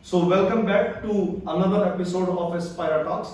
So welcome back to another episode of aspire talks.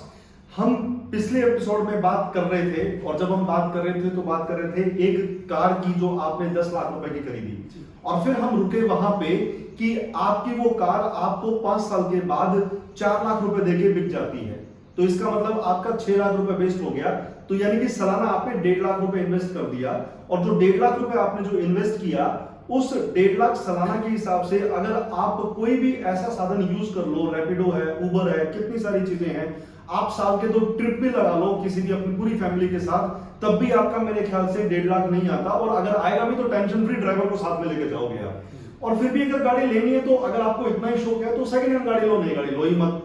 हम पिछले episode में बात कर रहे थे और जब हम बात कर रहे थे तो बात कर रहे थे एक कार की जो आपने 10 लाख रुपए की खरीदी और फिर हम रुके वहां पे कि आपकी वो कार आपको 5 साल के बाद 4 लाख रुपए देके बिक जाती है। तो इसका मतलब आपका 6 लाख रुपए वेस्ट हो गया। तो यानी कि सालाना आपने 1.5 लाख रुपए इन्वेस्ट कर दिया और जो 1.5 लाख रुपए आपने जो इन्वेस्ट किया उस 1.5 लाख सालाना के हिसाब से अगर आप कोई भी ऐसा साधन यूज कर लो, रैपिडो है, उबर है, कितनी सारी चीजें हैं, आप साल के 2 ट्रिप भी लगा लो किसी भी अपनी पूरी फैमिली के साथ, तब भी आपका मेरे ख्याल से 1.5 लाख नहीं आता। और अगर आएगा भी तो टेंशन फ्री ड्राइवर को साथ में लेके जाओगे आप। और फिर भी अगर गाड़ी लेनी है तो अगर आपको इतना ही शौक है तो सेकंड हैंड गाड़ी लो, नई गाड़ी लो ही मत।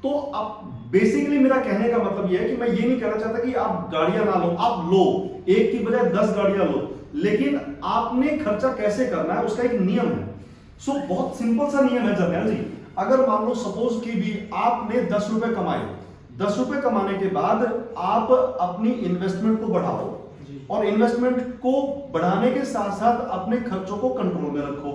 तो आप बेसिकली मेरा कहने का मतलब यह है कि मैं ये नहीं कहना चाहता कि आप गाड़ियां ना लो, आप लो, एक की बजाय 10 गाड़ियां लो, लेकिन आपने खर्चा कैसे करना है उसका एक नियम है। सो बहुत सिंपल सा नियम है जर्नैल जी। अगर मान लो सपोज कि भी आपने 10 रुपए कमाए, 10 रुपए कमाने के बाद आप अपनी इन्वेस्टमेंट को बढ़ाओ और इन्वेस्टमेंट को बढ़ाने के साथ साथ अपने खर्चों को कंट्रोल में रखो।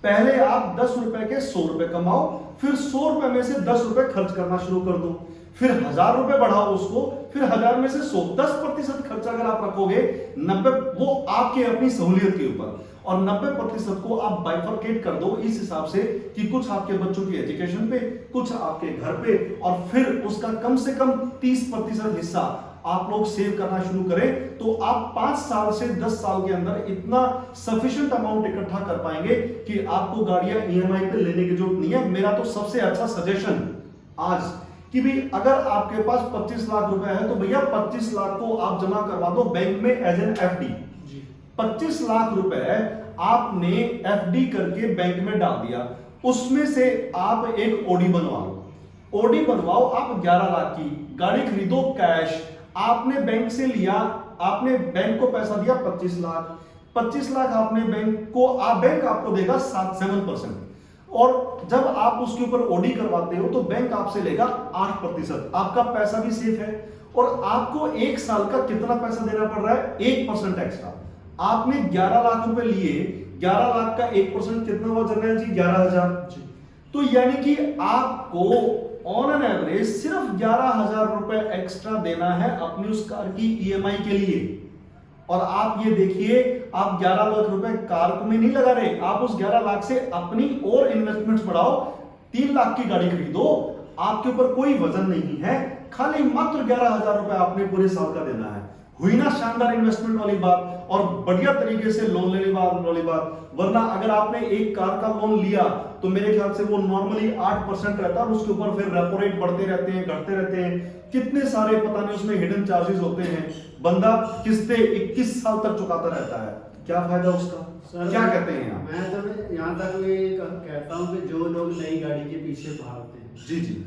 पहले आप 10 रुपए के 100 रुपए कमाओ, फिर 100 रुपए में से 10 रुपए खर्च करना शुरू कर दो, फिर 1000 रुपए बढ़ाओ उसको, फिर 1000 में से 100, 10% खर्चा अगर आप रखोगे, 90 वो आपके अपनी सहूलियत के ऊपर, और 90% को आप बाइफरकेट कर दो इस हिसाब से कि कुछ आपके बच्चों की एजुकेशन पे, कुछ आपके घर पे, और फिर उसका कम से कम 30% हिस्सा आप लोग सेव करना शुरू करें। तो आप 5 साल से 10 साल के अंदर इतना सफिशिएंट अमाउंट इकट्ठा कर पाएंगे कि आपको गाड़ियां ईएमआई पे लेने की जरूरत नहीं है। मेरा तो सबसे अच्छा सजेशन आज कि भी अगर आपके पास 25 लाख रुपए है तो भैया 25 लाख को आप जमा करवा दो बैंक में एज एन एफडी। 25 लाख रुपए आपने एफडी करके बैंक में डाल दिया, उसमें से आप एक ओडी बनवा लो। ओडी बनवाओ आप 11 लाख की, गाड़ी खरीदो कैश, आपने बैंक से लिया, आपने बैंक को पैसा दिया 25 लाख, 25 लाख आपने बैंक को, बैंक आपको देगा 7% और जब आप उसके ऊपर ओडी करवाते हो तो बैंक आपसे लेगा 8%। आपका पैसा भी सेफ है और आपको 1 साल का कितना पैसा देना पड़ रहा है? 1% एक्स्ट्रा। आपने 11 लाख रुपए लिए, 11 लाख का 1% कितना हुआ जर्नैल जी? 11,000। तो यानी कि आपको ऑन एन एवरेज सिर्फ 11,000 रुपए एक्स्ट्रा देना है अपनी उस कार की ईएमआई के लिए। और आप ये देखिए, आप 11 लाख रुपए कार में नहीं लगा रहे, आप उस 11 लाख से अपनी और इन्वेस्टमेंट्स बढ़ाओ, 3 लाख की गाड़ी खरीदो, आपके ऊपर कोई वजन नहीं है, खाली मात्र 11,000 रुपए आपने पूरे साल का देना है। हुई ना शानदार इन्वेस्टमेंट वाली बात और बढ़िया तरीके से लोन लेने वाली बात। वरना अगर आपने एक कार का लोन लिया तो मेरे ख्याल से वो नॉर्मली 8% रहता है और उसके ऊपर फिर रेपो रेट बढ़ते रहते हैं, घटते रहते हैं, कितने सारे पता नहीं उसमें हिडन चार्जेस होते हैं, बंदा किस्तें 21 साल तक चुकाता रहता है। क्या फायदा उसका? सर, क्या कहते हैं आप? मैं तो यहाँ तक ये कहता हूँ कि जो लोग नई गाड़ी के पीछे भागते हैं, जी जी,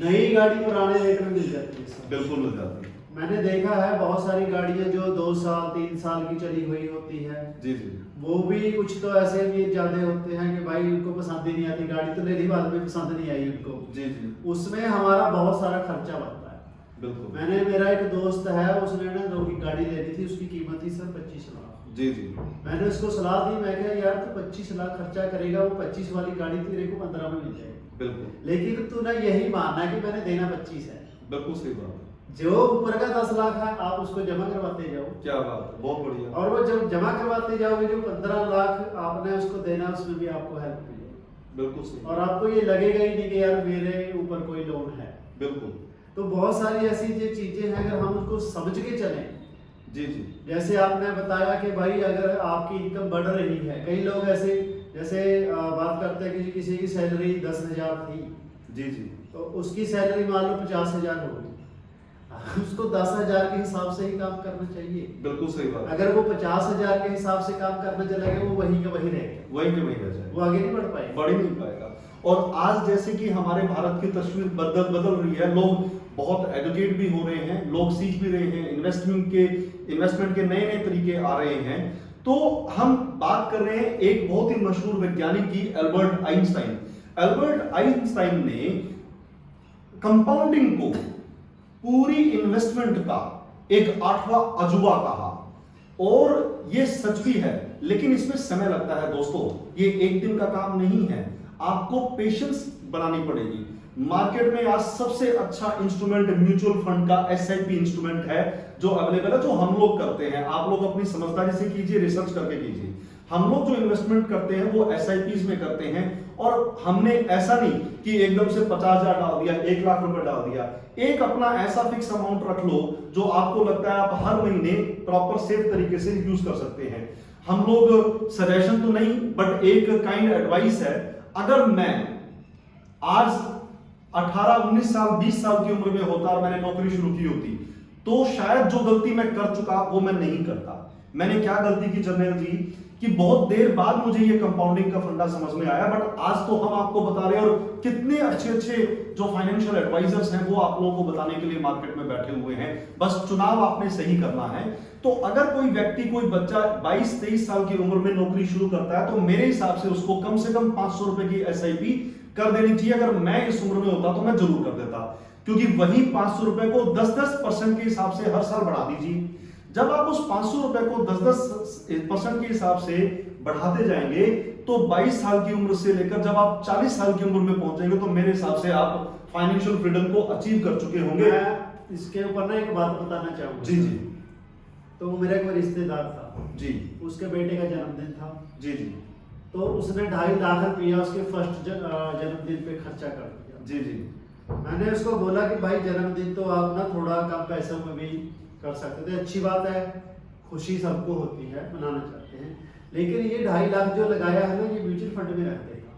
नई गाड़ी पुराने रेट में मिल जाती है सर। बिल्कुल मिल जाती है। मैंने देखा है बहुत सारी गाड़ियां जो 2 साल 3 साल की चली हुई होती है, जी जी, वो भी कुछ तो ऐसे भी ज्यादा होते हैं कि भाई उनको पसंद ही नहीं आती गाड़ी, तो मेरी बाद में पसंद नहीं आई उनको। जी जी, उसमें हमारा बहुत सारा खर्चा बनता है। बिल्कुल। मेरा एक दोस्त है, उसने ना गाड़ी लेनी थी, उसकी कीमत थी सर 25 लाख। जी जी, मैंने उसको सलाह दी, मैं कहा यार तो 25 लाख खर्चा करेगा, वो 25 वाली गाड़ी तेरे को 15 में मिल जाएगी। बिल्कुल। लेकिन तू ना यही मानना कि मैंने देना 25 है। बिल्कुल सही बात। जो ऊपर का 10 लाख है आप उसको जमा करवाते जाओ। क्या बात, बहुत बढ़िया। और वो जब जमा करवाते जाओगे जो 15 लाख आपने उसको देना, उसमें भी आपको हेल्प मिलेगी। बिल्कुल सही। और आपको ये लगेगा ही नहीं कि यार मेरे ऊपर कोई लोन है। बिल्कुल। तो बहुत सारी ऐसी जो चीजें हैं, अगर हम उसको समझ के चलें। जी जी, जैसे आपने बताया कि भाई अगर आपकी इनकम बढ़ रही है, कई लोग ऐसे जैसे बात करते हैं कि किसी की सैलरी 10,000 थी, जी जी, तो उसकी सैलरी मान लो 50,000 होगी, उसको 10,000 के हिसाब से ही काम करना चाहिए। बिल्कुल सही बात। अगर वो 50,000 के हिसाब से काम करने चलेगा, वो वहीं का वहीं रहेगा, वहीं के वहीं रह जाएगा, वो आगे नहीं बढ़ पाएगा, बढ़ ही नहीं पाएगा। और आज जैसे कि हमारे भारत की तस्वीर बदल रही है, लोग बहुत एजुकेट भी हो रहे हैं, लोग सीख भी रहे हैं, इन्वेस्टमेंट के नए नए तरीके आ रहे हैं। तो हम बात कर रहे हैं एक बहुत ही मशहूर वैज्ञानिक की, एल्बर्ट आइंस्टाइन। एल्बर्ट आइंस्टाइन ने कंपाउंडिंग को पूरी इन्वेस्टमेंट का एक 8वां अजूबा कहा, और ये सच भी है, लेकिन इसमें समय लगता है दोस्तों, ये एक दिन का काम नहीं है। आपको पेशेंस बनानी पड़ेगी। मार्केट में आज सबसे अच्छा इंस्ट्रूमेंट म्यूचुअल फंड का एसआईपी इंस्ट्रूमेंट है जो अवेलेबल है, जो हम लोग करते हैं। आप लोग अपनी समझदारी से कीजिए, रिसर्च करके कीजिए। हम लोग जो इन्वेस्टमेंट करते हैं वो एसआईपीज में करते हैं, और हमने ऐसा नहीं कि एकदम से 50,000 डाल दिया, 1 लाख रुपए डाल दिया। एक अपना ऐसा फिक्स अमाउंट रख लो जो आपको लगता है आप हर महीने प्रॉपर सेफ तरीके से यूज कर सकते हैं। हम लोग सजेशन तो नहीं, बट एक काइंड एडवाइस है। अगर मैं आज 18, 19 साल, 20 साल की उम्र में होता और मैंने नौकरी शुरू की होती, तो शायद जो गलती मैं कर चुका वो मैं नहीं करता। मैंने क्या गलती की जनरल जी, कि बहुत देर बाद मुझे ये कंपाउंडिंग का फंडा समझ में आया। बट आज तो हम आपको बता रहे हैं, और कितने अच्छे अच्छे जो फाइनेंशियल एडवाइजर्स हैं वो आप लोगों को बताने के लिए मार्केट में बैठे हुए हैं। बस चुनाव आपने सही करना है। तो अगर कोई व्यक्ति, कोई बच्चा 22-23 साल की उम्र में नौकरी शुरू करता है, तो मेरे हिसाब से उसको कम से कम 500 रुपए की एसआईपी कर देनी चाहिए। अगर मैं इस उम्र में होता तो मैं जरूर कर देता, क्योंकि वही 500 रुपए को 10-10% के हिसाब से हर साल बढ़ा दीजिए। जब आप उस 500 रुपए को 10-10% के हिसाब से बढ़ाते जाएंगे, तो 22 साल की उम्र से लेकर जब आप 40 साल की उम्र में पहुंचेंगे, तो मेरे हिसाब से आप फाइनेंशियल फ्रीडम को अचीव कर चुके होंगे। मैं इसके ऊपर ना एक बात बताना चाहूंगा। जी जी। तो मेरा कोई रिश्तेदार था जी, उसके बेटे का जन्मदिन था। जी जी। तो उसने 2.5 लाख रुपया उसके फर्स्ट जन्मदिन पे खर्चा कर दिया। जी जी। मैंने उसको बोला कि भाई जन्मदिन तो आप ना थोड़ा कम पैसों में भी कर सकते थे, अच्छी बात है, खुशी सबको होती है, मनाना चाहते हैं, लेकिन ये 2.5 लाख जो लगाया है ना, ये म्यूचुअल फंड में रख देगा।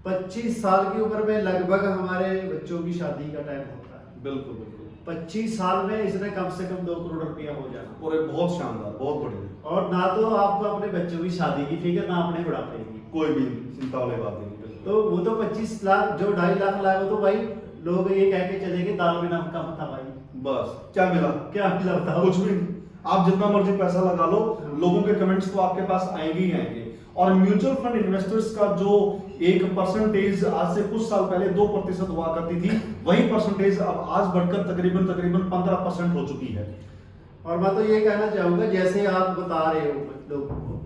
25 साल की उम्र में लगभग हमारे बच्चों की शादी का टाइम होता है। बिल्कुल बिल्कुल। 25 साल में इसने कम से कम 2 करोड़ रुपया हो जाना। और बहुत शानदार, बहुत बढ़िया। और ना तो आपको अपने बच्चों की शादी की फिक्र, ना अपने बुढ़ापे की, कोई भी चिंता वाली बात नहीं। तो वो तो 25 लाख जो 2.5 लाख लाए, तो भाई लोग ये कह के चले गए दाल में नमक कम था भाई। बस क्या मिला? क्या मिला बताओ? कुछ भी नहीं। आप जितना मर्जी पैसा लगा लो, लोगों के कमेंट्स तो आपके पास आएंगे ही आएंगे। और म्यूचुअल फंड इन्वेस्टर्स का जो एक परसेंटेज आज से कुछ साल पहले 2% हुआ करती थी, वही परसेंटेज अब आज बढ़कर तकरीबन 15% हो चुकी है। और मैं तो ये कहना चाहूंगा, जैसे आप बता रहे हो लोगों को,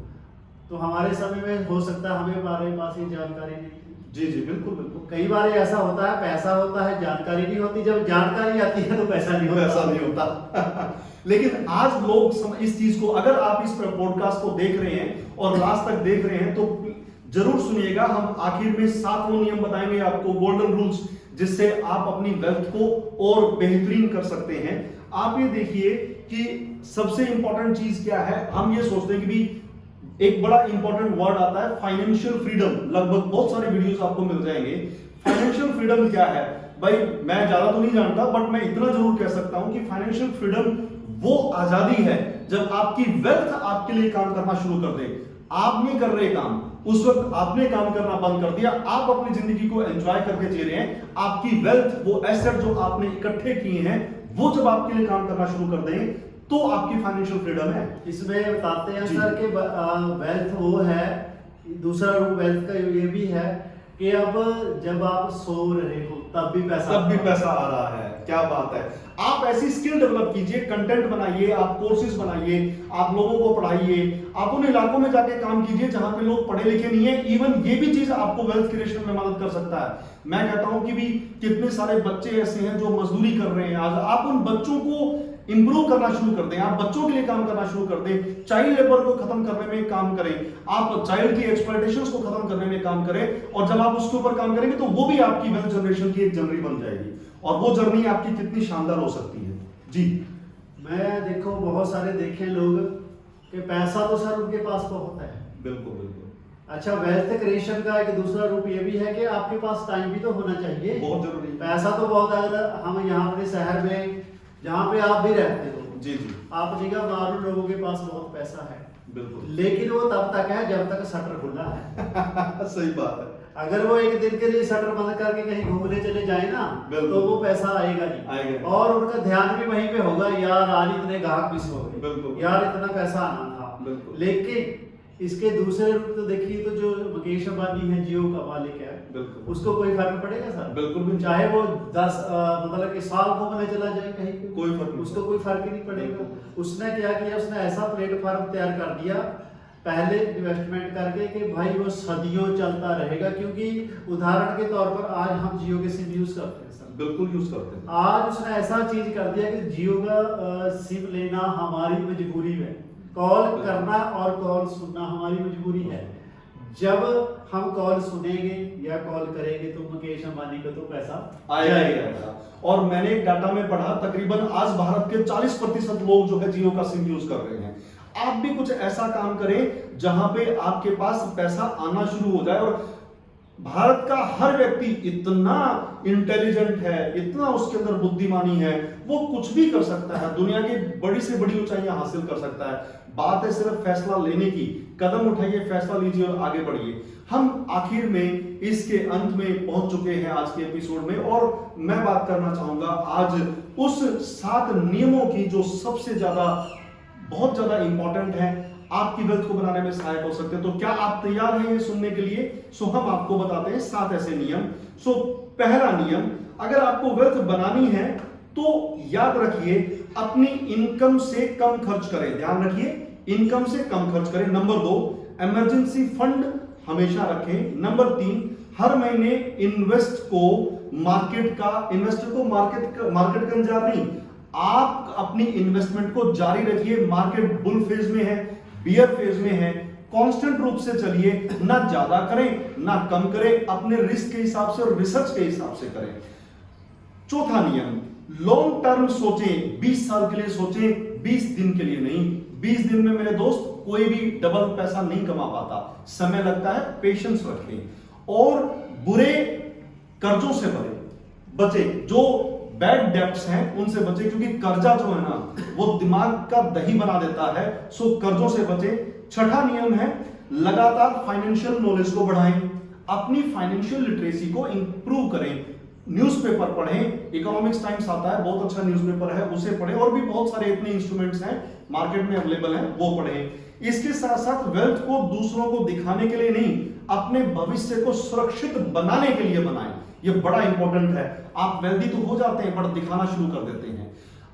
तो हमारे समय में हो सकता है हमारे पास ये जानकारी नहीं थी। जी जी, बिल्कुल बिल्कुल। कई बार ऐसा होता है, पैसा होता है, जानकारी नहीं होती। जब जानकारी आती है तो पैसा नहीं होता। ऐसा नहीं होता। लेकिन आज लोग इस चीज को, अगर आप इस पॉडकास्ट को देख रहे हैं और लास्ट तक देख रहे हैं, तो जरूर सुनिएगा। हम आखिर में 7 वो नियम बताएंगे आपको, गोल्डन रूल्स, जिससे आप अपनी वेल्थ को और बेहतरीन कर सकते हैं। आप ये देखिए कि सबसे इंपॉर्टेंट चीज क्या है। हम ये सोचते हैं कि भी एक बड़ा इंपॉर्टेंट वर्ड आता है फाइनेंशियल फ्रीडम। लगभग बहुत सारे वीडियोस आपको मिल जाएंगे। फाइनेंशियल फ्रीडम क्या है भाई? मैं ज्यादा तो नहीं जानता, बट मैं इतना जरूर कह सकता हूं कि फाइनेंशियल फ्रीडम वो आजादी है जब आपकी वेल्थ आपके लिए काम करना शुरू कर दे। आप नहीं कर रहे काम, उस वक्त आपने काम करना बंद कर दिया, आप अपनी जिंदगी को एंजॉय करके जी रहे हैं। आपकी वेल्थ, वो एसेट जो आपने इकट्ठे किए हैं, वो जब आपके लिए काम करना शुरू कर दें, तो आपकी फाइनेंशियल फ्रीडम है। इसमें बताते हैं सर कि वेल्थ वो है, दूसरा रूप वेल्थ का ये भी है कि अब जब आप सो रहे हो तब भी पैसा आ रहा है। क्या बात है। आप ऐसी स्किल डेवलप कीजिए, कंटेंट बनाइए, आप कोर्सेज बनाइए, आप लोगों को पढ़ाइए, आप उन इलाकों में जाके काम कीजिए जहां पे लोग पढ़े लिखे नहीं है। इवन ये भी चीज आपको वेल्थ क्रिएशन में मदद कर सकता है। मैं कहता हूं कि भी कितने सारे बच्चे ऐसे हैं जो मजदूरी कर रहे हैं। आज आप उन बच्चों को इंप्रूव करना शुरू कर दें, आप बच्चों के लिए काम करना शुरू कर दें, चाइल्ड लेबर को खत्म करने में काम करें, आप चाइल्ड की एक्सप्लॉयटेशंस को खत्म करने में काम करें। और जब आप उसके ऊपर काम करेंगे तो वो भी आपकी वेल्थ जनरेशन की एक जर्नी बन जाएगी, और वो जर्नी आपकी कितनी शानदार हो सकती है। जी, मैं देखो बहुत सारे देखे लोग कि पैसा तो सर उनके पास बहुत है। बिल्कुल बिल्कुल। अच्छा, वेल्थ क्रिएशन का एक दूसरा रूप ये भी है कि आपके पास टाइम भी तो होना चाहिए। बहुत जरूरी। पैसा तो बहुत, अगर हम यहाँ अपने शहर में जहाँ पे आप भी रहते हो, जी जी, आप निगाह मारो, लोगों के पास बहुत पैसा है, बिल्कुल। लेकिन वो तब तक है जब तक शटर खुला है। सही बात है। अगर वो एक दिन के लिए शटर बंद करके कहीं घूमने चले जाए ना, तो वो पैसा आएगा नहीं, और उनका ध्यान भी वहीं पे होगा, यार आज इतने ग्राहक मिस हो गए, यार इतना पैसा आना था। लेकिन इसके दूसरे रूप तो देखिए, तो जो मुकेश अंबानी है, जियो का मालिक है, उसको कोई फर्क पड़ेगा सर? बिल्कुल भी। चाहे वो 10 मतलब कि साल घूमने चला जाए कहीं पे, कोई फर्क नहीं, उसको कोई फर्क ही नहीं पड़ेगा। उसने क्या किया, उसने ऐसा प्लेटफॉर्म तैयार कर दिया पहले इन्वेस्टमेंट करके कि भाई वो सदियों चलता रहेगा, क्योंकि उदाहरण के तौर पर आज हम जियो के सिम यूज करते हैं सर, बिल्कुल यूज करते हैं। आज उसने ऐसा चीज कर दिया कि जियो का सिम लेना हमारी मजबूरी है, कॉल करना और कॉल सुनना हमारी मजबूरी है। जब हम कॉल सुनेंगे या कॉल करेंगे तो मुकेश अंबानी को तो पैसा आएगा। और मैंने एक डाटा में पढ़ा, तकरीबन आज भारत के 40% लोग जो है जियो का सिम यूज कर रहे हैं। आप भी कुछ ऐसा काम करें जहां पे आपके पास पैसा आना शुरू हो जाए। और भारत का हर व्यक्ति इतना इंटेलिजेंट है, इतना उसके अंदर बुद्धिमानी है, वो कुछ भी कर सकता है, दुनिया की बड़ी से बड़ी ऊंचाइयां हासिल कर सकता है। बात है सिर्फ फैसला लेने की, कदम उठाइए, फैसला लीजिए और आगे बढ़िए। हम आखिर में इसके अंत में पहुंच चुके हैं आज के एपिसोड में, और मैं बात करना चाहूंगा आज उस 7 नियमों की जो सबसे ज्यादा बहुत ज्यादा इंपॉर्टेंट है, आपकी वेल्थ को बनाने में सहायक हो सकते हैं। तो क्या आप तैयार हैं ये सुनने के लिए? हम आपको बताते हैं 7 ऐसे नियम। पहला नियम, अगर आपको वेल्थ बनानी है तो याद रखिए, अपनी इनकम से कम खर्च करें। ध्यान रखिए, इनकम से कम खर्च करें। नंबर 2, इमरजेंसी फंड हमेशा रखें। नंबर 3, हर महीने इन्वेस्टर को मार्केट का इंतजार नहीं, आप अपनी इन्वेस्टमेंट को जारी रखिए। मार्केट बुल फेज में है, बियर फेज में है, कांस्टेंट रूप से चलिए, ना ज्यादा करें ना कम करें, अपने रिस्क के हिसाब से और रिसर्च के हिसाब से करें। चौथा नियम, लॉन्ग टर्म सोचें, 20 साल के लिए सोचें, 20 दिन के लिए नहीं। 20 दिन में मेरे दोस्त कोई भी डबल पैसा नहीं कमा पाता, समय लगता है, पेशेंस रखें। और बुरे कर्जों से बचे, जो बैड डेब्ट्स हैं उनसे बचे, क्योंकि कर्जा जो है ना वो दिमाग का दही बना देता है। कर्जों से बचे। छठा नियम है, लगातार फाइनेंशियल नॉलेज को बढ़ाएं, अपनी फाइनेंशियल लिटरेसी को इंप्रूव करें। न्यूज़पेपर पढ़ें, इकोनॉमिक्स टाइम्स आता है, बहुत अच्छा न्यूज़पेपर है, उसे पढ़ें। और भी बहुत सारे इतने इंस्ट्रूमेंट्स हैं मार्केट में अवेलेबल हैं, वो पढ़ें। इसके साथ साथ वेल्थ को दूसरों को दिखाने के लिए नहीं, अपने भविष्य को सुरक्षित बनाने के लिए बनाएं। ये बड़ा इंपॉर्टेंट है। आप वेल्दी तो हो जाते हैं पर दिखाना शुरू कर देते हैं।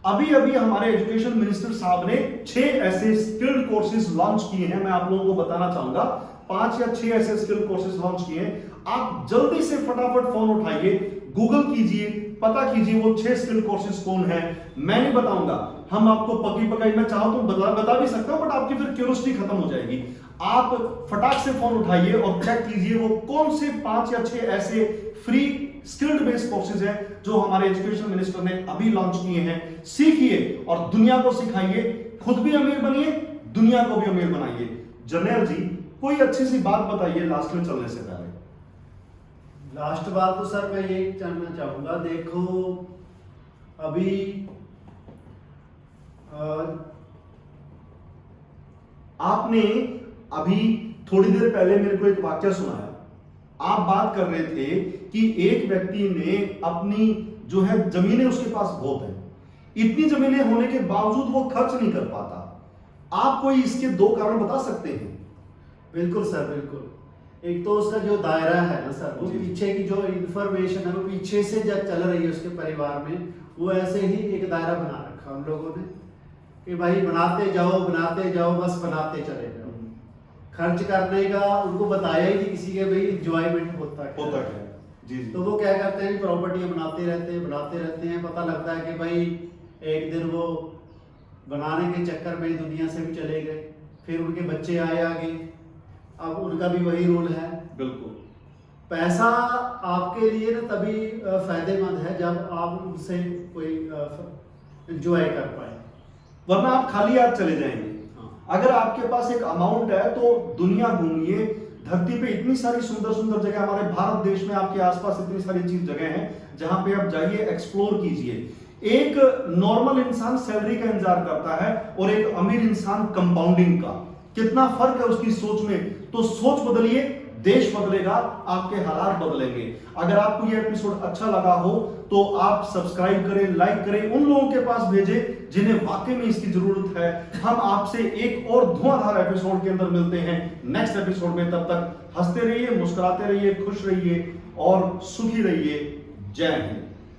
अभी अभी हमारे एजुकेशन मिनिस्टर साहब ने 6 ऐसे स्किल्ड कोर्सेज लॉन्च किए हैं। मैं आप लोगों को बताना चाहूंगा, 5 या 6 ऐसे स्किल्ड कोर्सेज लॉन्च किए हैं। आप जल्दी से फटाफट फोन उठाइए, गूगल कीजिए, पता कीजिए वो 6 स्किल्ड कोर्सेज कौन है। मैं नहीं बताऊंगा, हम आपको पकी पकाई, मैं चाहूं तो बता भी सकता हूं, बट आपकी फिर क्यूरियोसिटी खत्म हो जाएगी। आप फटाक से फोन उठाइए और चेक कीजिए वो कौन से 5 या 6 ऐसे फ्री स्किल्ड बेस्ड कोर्सेज हैं जो हमारे एजुकेशन मिनिस्टर ने अभी लॉन्च किए हैं। सीखिए और दुनिया को सिखाइए, खुद भी अमीर बनिए, दुनिया को भी अमीर बनाइए। जर्नैल जी, कोई अच्छी सी बात बताइए लास्ट में चलने से पहले। लास्ट बात तो सर मैं यही जानना चाहूंगा, देखो अभी आपने अभी थोड़ी देर पहले मेरे को एक वाक्य सुनाया। आप बात कर रहे थे कि एक व्यक्ति ने अपनी जो है जमीनें उसके पास बहुत है, इतनी जमीनें होने के बावजूद वो खर्च नहीं कर पाता। आप कोई इसके 2 कारण बता सकते हैं? बिल्कुल सर, बिल्कुल। एक तो उसका जो दायरा है ना सर, वो पीछे की जो इंफॉर्मेशन है वो पीछे से जब चल रही है उसके परिवार में, वो ऐसे ही एक दायरा बना रखा हम लोगों ने कि भाई बनाते जाओ, बस बनाते चले जाओ। खर्च करने का उनको बताया ही नहीं किसी के, भाई एंजॉयमेंट होता है। जी। तो वो क्या करते हैं, प्रॉपर्टियां बनाते रहते हैं। पता लगता है कि भाई एक दिन वो बनाने के चक्कर में दुनिया से भी चले गए, फिर उनके बच्चे आए आगे, अब उनका भी वही रोल है। बिल्कुल। पैसा आपके लिए ना तभी फायदेमंद है जब आप उनसे कोई एंजॉय कर पाए, वरना आप खाली हाथ चले जाएंगे। अगर आपके पास एक अमाउंट है तो दुनिया घूमिए, धरती पे इतनी सारी सुंदर सुंदर जगह, हमारे भारत देश में आपके आसपास इतनी सारी चीज जगह हैं जहां पे आप जाइए, एक्सप्लोर कीजिए। एक नॉर्मल इंसान सैलरी का इंतजार करता है और एक अमीर इंसान कंपाउंडिंग का। कितना फर्क है उसकी सोच में। तो सोच बदलिए, देश बदलेगा, आपके हालात बदलेंगे। अगर आपको ये एपिसोड अच्छा लगा हो तो आप सब्सक्राइब करें, लाइक करें, उन लोगों के पास भेजें जिन्हें वाकई में इसकी जरूरत है। हम आपसे एक और धुआंधार एपिसोड के अंदर मिलते हैं नेक्स्ट एपिसोड में। तब तक हंसते रहिए, मुस्कुराते रहिए, खुश रहिए और सुखी रहिए। जय हिंद।